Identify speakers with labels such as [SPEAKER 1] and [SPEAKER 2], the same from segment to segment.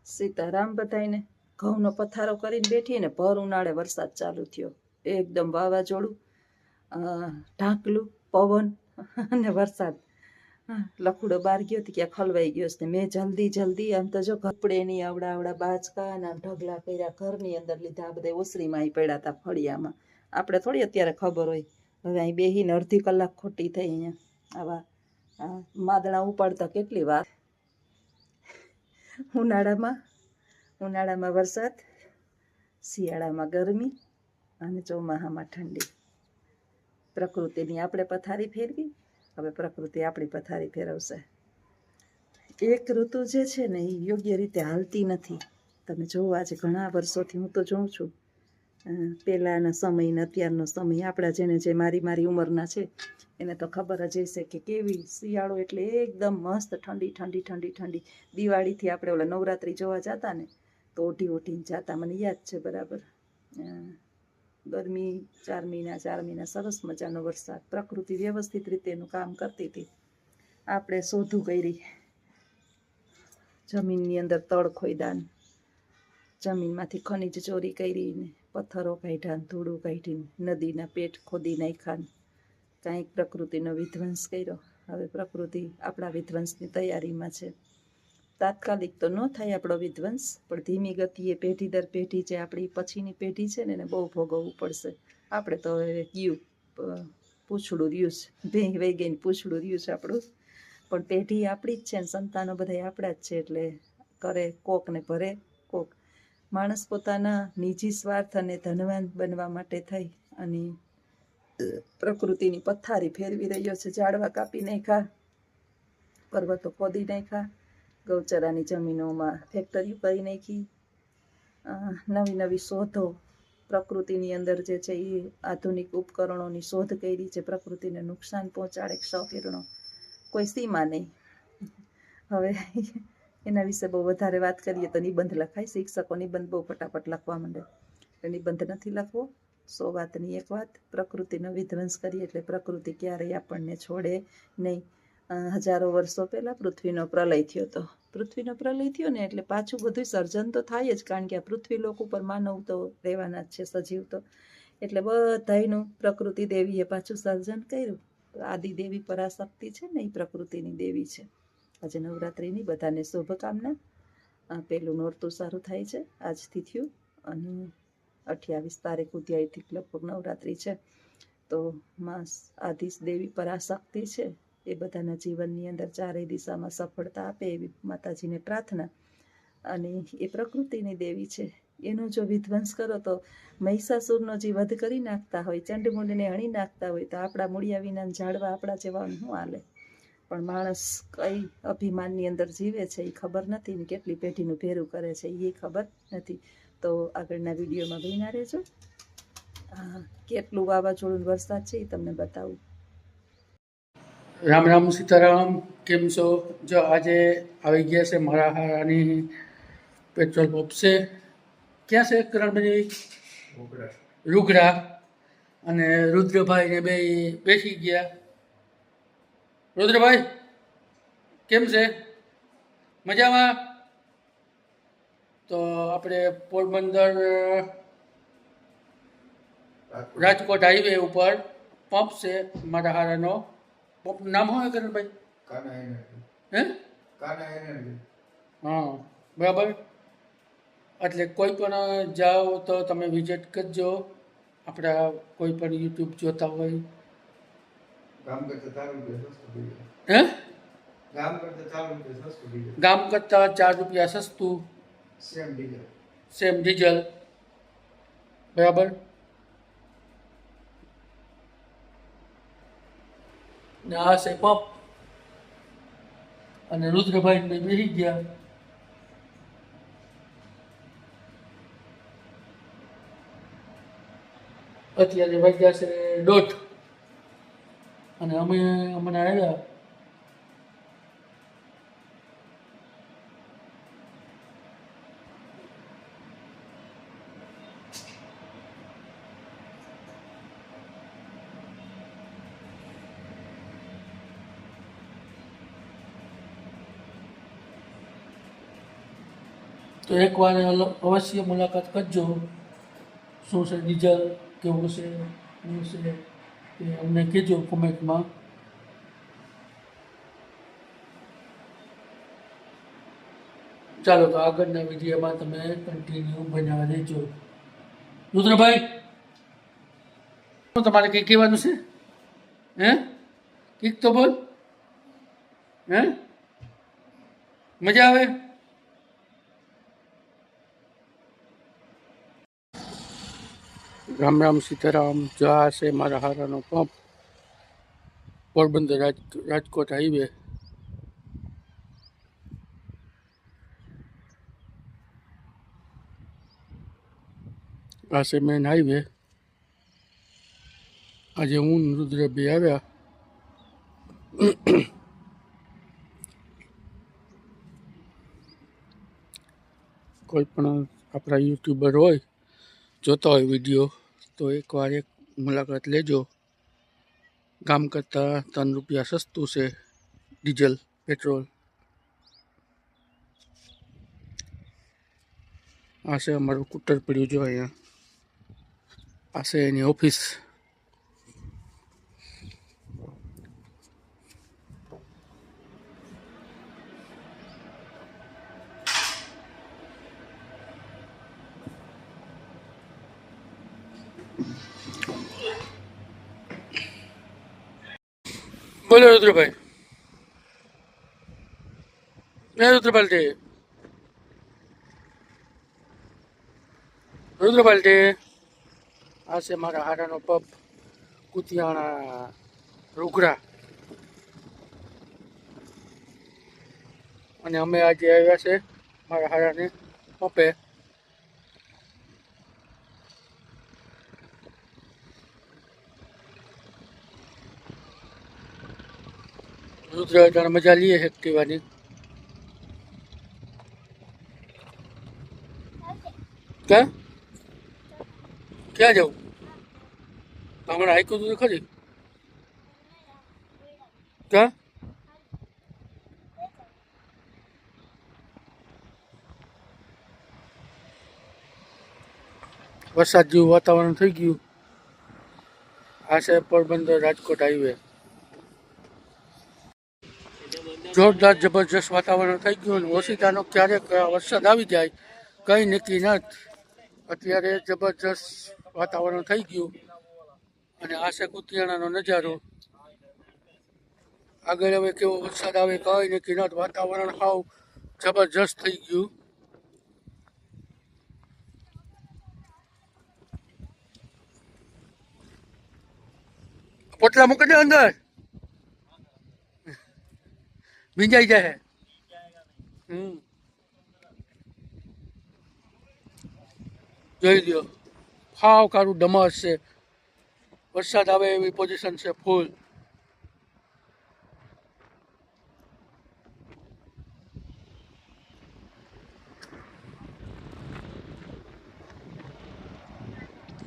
[SPEAKER 1] સીતારામ બધાયને. ઘઉંનો પથારો કરીને બેઠી ને ભર ઉનાળે વરસાદ ચાલુ થયો. એકદમ વાવાઝોડું, ઢાંકલું, પવન અને વરસાદ. લખુડો બહાર ગયો તો ક્યાં ખલવાઈ ગયો છે. મેં જલ્દી આમ તો જો કપડે નહીં આવડા બાચકા ને આમ ઢગલા કર્યા, ઘરની અંદર લીધા. આ બધા ઓસરીમાં અહીં પડ્યા હતા ફળિયામાં. આપણે થોડી અત્યારે ખબર હોય. હવે અહીં બેહીને અડધી કલાક ખોટી થઈ. અહીંયા આવા માદણા ઉપાડતા કેટલી વાર. ઉનાળામાં વરસાદ, શિયાળામાં ગરમી અને ચોમાસામાં ઠંડી. પ્રકૃતિની આપણે પથારી ફેરવી, હવે પ્રકૃતિ આપણી પથારી ફેરવશે. એક ઋતુ જે છે ને એ યોગ્ય રીતે હાલતી નથી. તમે જોવો આજે ઘણા વર્ષોથી હું તો જોઉં છું, પહેલાંના સમય ને અત્યારનો સમય, આપણા જેને જે મારી ઉંમરના છે એને તો ખબર જ હશે કે કેવી શિયાળો એટલે એકદમ મસ્ત ઠંડી. દિવાળીથી આપણે ઓલા નવરાત્રિ જોવા જતા ને તો ઓઢીને જતા, મને યાદ છે બરાબર. ગરમી 4 મહિના સરસ મજાનો વરસાદ. પ્રકૃતિ વ્યવસ્થિત રીતે એનું કામ કરતી હતી. આપણે શોધું કરી, જમીનની અંદર તળ ખોદાન, જમીનમાંથી ખનિજ ચોરી કરીને પથ્થરો કાઢ્યા, ધૂળું કાઢીને નદીના પેટ ખોદી નાખ્યા, કાંઈક પ્રકૃતિનો વિધ્વંસ કર્યો. હવે પ્રકૃતિ આપણા વિધ્વંસની તૈયારીમાં છે. તાત્કાલિક તો ન થાય આપણો વિધ્વંસ, પણ ધીમી ગતિએ પેઢી દર પેઢી જે આપણી પછીની પેઢી છે ને એને બહુ ભોગવવું પડશે. આપણે તો હવે ગયું પૂછડું રહ્યું છે, ભેંગ વહી ગઈને પૂછડું રહ્યું છે આપણું, પણ પેઢી આપણી જ છે ને સંતાનો બધા આપણા જ છે. એટલે કરે કોક ને ભરે કોક. માણસ પોતાના નિજી સ્વાર્થ અને ધનવાન બનવા માટે થઈ અને પ્રકૃતિની પથારી ફેરવી રહ્યો છે. ઝાડવા કાપી નાખ્યા, પર્વતો ખોદી નાખ્યા, ગૌચરાની જમીનોમાં ફેક્ટરીઓ કરી નાખી, નવી શોધો પ્રકૃતિની અંદર જે છે એ આધુનિક ઉપકરણોની શોધ કરી છે. પ્રકૃતિને નુકસાન પહોંચાડે ક્ષકિરણો, કોઈ સીમા નહીં. હવે એના વિશે બહુ વધારે વાત કરીએ તો નિબંધ લખાય. શિક્ષકો નિબંધ બહુ ફટાફટ લખવા માંડે. નિબંધ નથી લખવો. 100 વાતની એક વાત. પ્રકૃતિનો વિધ્વંસ કરીએ એટલે પ્રકૃતિ ક્યારેય આપણને છોડે નહીં. હજારો વર્ષો પહેલાં પૃથ્વીનો પ્રલય થયો હતો. પૃથ્વીનો પ્રલય થયો ને એટલે પાછું બધું સર્જન તો થાય જ, કારણ કે આ પૃથ્વી લોક ઉપર માનવ તો રહેવાના જ છે, સજીવ તો. એટલે બધાયનું પ્રકૃતિ દેવીએ પાછું સર્જન કર્યું. આદિદેવી પરાશક્તિ છે ને એ પ્રકૃતિની દેવી છે. આજે નવરાત્રિની બધાને શુભકામના. પહેલું નોરતું સારું થાય છે, આજથી થયું, અને 28 તારીખ ઉદ્યાયથી લગભગ નવરાત્રિ છે. તો માં આદિ દેવી પરાશક્તિ છે, એ બધાના જીવનની અંદર ચારેય દિશામાં સફળતા આપે એવી માતાજીને પ્રાર્થના. અને એ પ્રકૃતિની દેવી છે. એનો જો વિધ્વંસ કરો તો મહિષાસુરનો જે વધ કરી નાખતા હોય, ચંડમુંડને હણી નાખતા હોય, તો આપણા મૂળિયા વિના ઝાડવા આપણા જેવા શું હાલે? પણ માણસ કઈ અભિમાનની અંદર જીવે છે એ ખબર નથી, ને કેટલી પેઢીનું ભેરું કરે છે એ ખબર નથી. તો આગળના વિડીયોમાં બન્યા રહેજો. કેટલું વાવાઝોડું વરસાદ છે એ તમને બતાવું.
[SPEAKER 2] રામ સીતારામ. કેમ છો? જો આજે આવી ગયા છે મારા હારાની પેટ્રોલ પંપ છે. ક્યાં છે કરણભાઈ? રૂગડા. અને રુદ્રભાઈ ને બે બેસી ગયા. રુદ્રભાઈ કેમ છે? મજામાં? તો આપણે પોરબંદર રાજકોટ હાઈવે ઉપર પંપ છે મારા હારાનો. પંપનું નામ શું છે કરણભાઈ? હે? હા, બરાબર. એટલે કોઈ પણ જાઓ તો તમે વિઝિટ કરજો. આપણા કોઈ પણ યુટ્યુબ જોતા હોય. હે? ગામ કરતાં 4 રૂપિયા સસ્તું. Same diesel. બરાબર. ને આ છે પંપ. અને રુદ્રભાઈ ને બેસી ગયા. અત્યારે વાગ્યા છે 1:30 અને અમે હમણાં આવ્યા. તો એકવાર અવશ્ય મુલાકાત કરજો. શું છે ડીઝલ, કેવું છે, શું છે તે અમને કહેજો કોમેન્ટમાં. ચાલો તો આગળના વિડીયોમાં તમે કન્ટિન્યુ બનાવવા દેજો. રુદ્રભાઈ, શું તમારે કંઈ કહેવાનું છે? હે, કંઈક તો બોલ. હે, મજા આવે? રામ રામ સીતારામ. જો આ છે મારા હારાનો પંપ, પોરબંદર રાજકોટ હાઈવે. આ છે મેન હાઈવે. આજે હું ને રુદ્રભાઈ આવ્યા. કોઈ પણ આપણા યુટ્યુબર હોય, જોતા હોય વિડીયો, તો એકવાર એક મુલાકાત લેજો. ગામ કરતાં ₹3 સસ્તું છે ડીઝલ, પેટ્રોલ. આ છે અમારું સ્કૂટર પડ્યું જો અહીંયા. આ છે એની ઓફિસ. બોલો રુદ્રભાઈ. રુદ્રપાલટી, રુદ્રપાલટી. આ છે મારા હારાનો પપ, કુતિયાણા રૂગરા. અને અમે આજે આવ્યા છે મારા હારાને પપે. રુદ્ર જાણે મજા લઈએ એક્ટિવાની. ક્યાં ક્યાં જવું? હમણાં હાઈકું તું ખરી? ક્યાં? વરસાદ જેવું વાતાવરણ થઈ ગયું. આ છે પોરબંદર રાજકોટ હાઈવે. જોરદાર જબરજસ્ત વાતાવરણ થઈ ગયું. ઓશિતાનો ક્યારેક વરસાદ આવી જાય, કંઈ નક્કી નથી. અત્યારે જબરજસ્ત વાતાવરણ થઈ ગયું. અને આ છે કુતિયાણાનો નજારો. આગળ હવે કેવો વરસાદ આવે કંઈ નક્કી નથી. વાતાવરણ સાવ જબરજસ્ત થઈ ગયું. પોટલા મૂકી દે અંદર, ભીંજાઈ જાય. જોઈ લ્યો, ફાવ કારું ડમસ છે. વરસાદ આવે એવી પોઝિશન છે ફૂલ.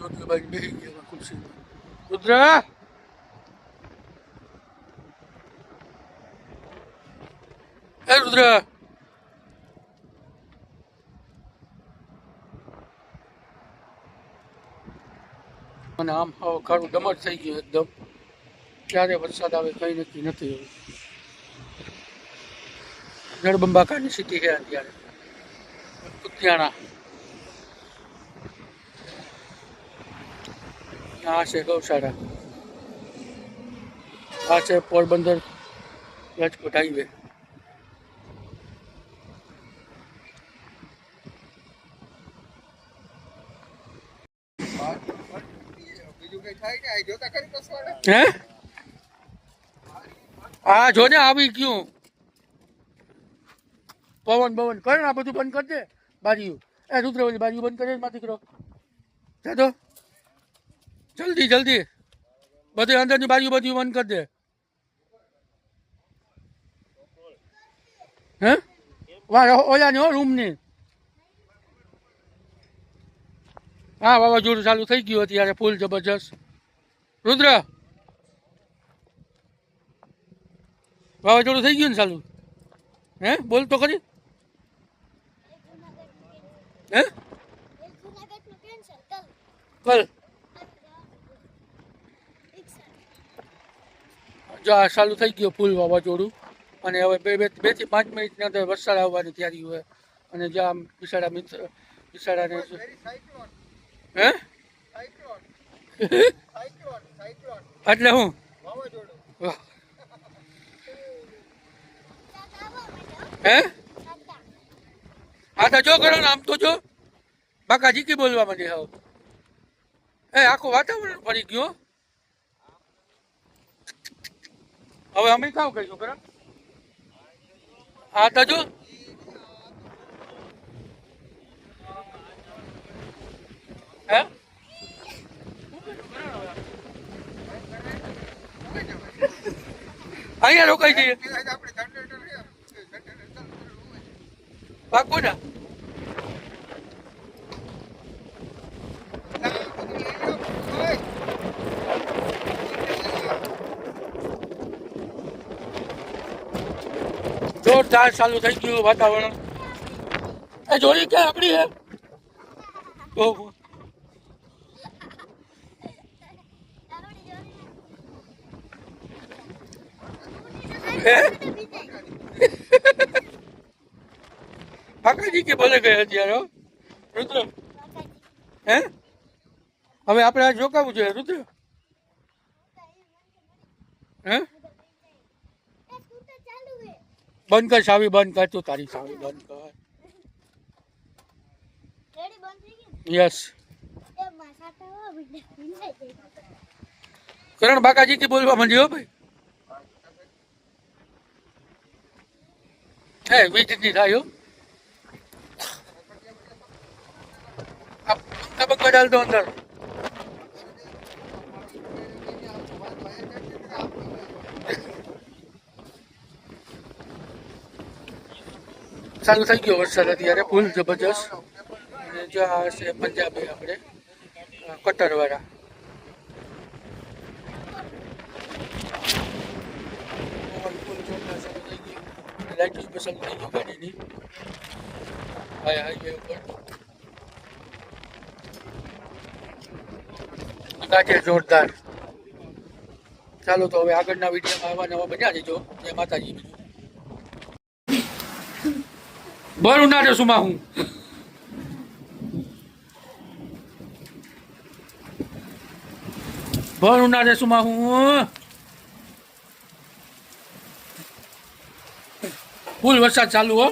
[SPEAKER 2] રુદ્રભાઈ બેસી ગયા ખુરશી. રુદ્ર, એ રુદ્ર. અને આમ હાવ કાળું ડમર થઈ ગયું એકદમ. ક્યારે વરસાદ આવે કંઈ નક્કી નથી. જળબંબાકારની સિટી છે અત્યારે કુતિયાણા. આ છે ગૌશાળા. આ છે પોરબંદર રાજકોટ હાઈવે. હે, હા જો ને આવી ગયું. પવન બવન કર, આ બધું બંધ કરી દે. બારીયું, એ રુદ્ર ઓલી બારીયું બંધ કરે માં દીકરો. જાતો જલ્દી જલ્દી, બધી અંદરની બારીયું બધી બંધ કરી દે. હે, ઓલાની હો રૂમની. હા, વાવાઝોડું ચાલુ થઈ ગયું અત્યારે ફૂલ જબરજસ્ત. રુદ્ર, વાવાઝોડું થઈ ગયું ને ચાલુ? હે, બોલ તો ખરી. હે કલ જો આ ચાલુ થઈ ગયો ફૂલ વાવાઝોડું અને હવે બે થી 5 મિનિટની અંદર વરસાદ આવવાની તૈયારી હોય અને જ્યાં બિસાડા મિત્ર બિસાડાને હે એટલે હું હે હા તો જો કરો ને આમ તો જો બાકા જીકી બોલવા માંડી હાવ એ આખું વાતાવરણ ફરી ગયું હવે અમે કામ કરીશું બરાબર હા તો જો હે અહીંયા રોકાઈ જઈએ પાકું ના જોરદાર ચાલુ થઈ ગયું વાતાવરણ એ જોડી ક્યાં આપડી હે ઓહો કાકાજી કે ભલે ગયા અત્યારે રુદ્ર હે હવે આપણે આ જોકાવું જોઈએ રુદ્ર હે બંધ કર સાવી બંધ કર તું તારી સાવી બંધ કર યસ કરણ બાકાજી થી બોલવા માંડ્યો ભાઈ હે વીજ ની થાય પંખા ડાલ દો અંદર ચાલુ થઈ ગયો વરસાદ અત્યારે ફૂલ જબરજસ્ત અને જ્યાં છે પંજાબી આપણે કટરવાળા લાઈટ સ્પેશલ થઈ ગયું ગાડીની હાઈવે ઉપર ગાજે જોરદાર ચાલો તો હવે આગળના વિડીયોમાં આવા નવા બન્યા દેજો જય માતાજી બીજું બરું ના સુમા હું બરું ના સુમા હું ફૂલ વરસાદ ચાલુ હો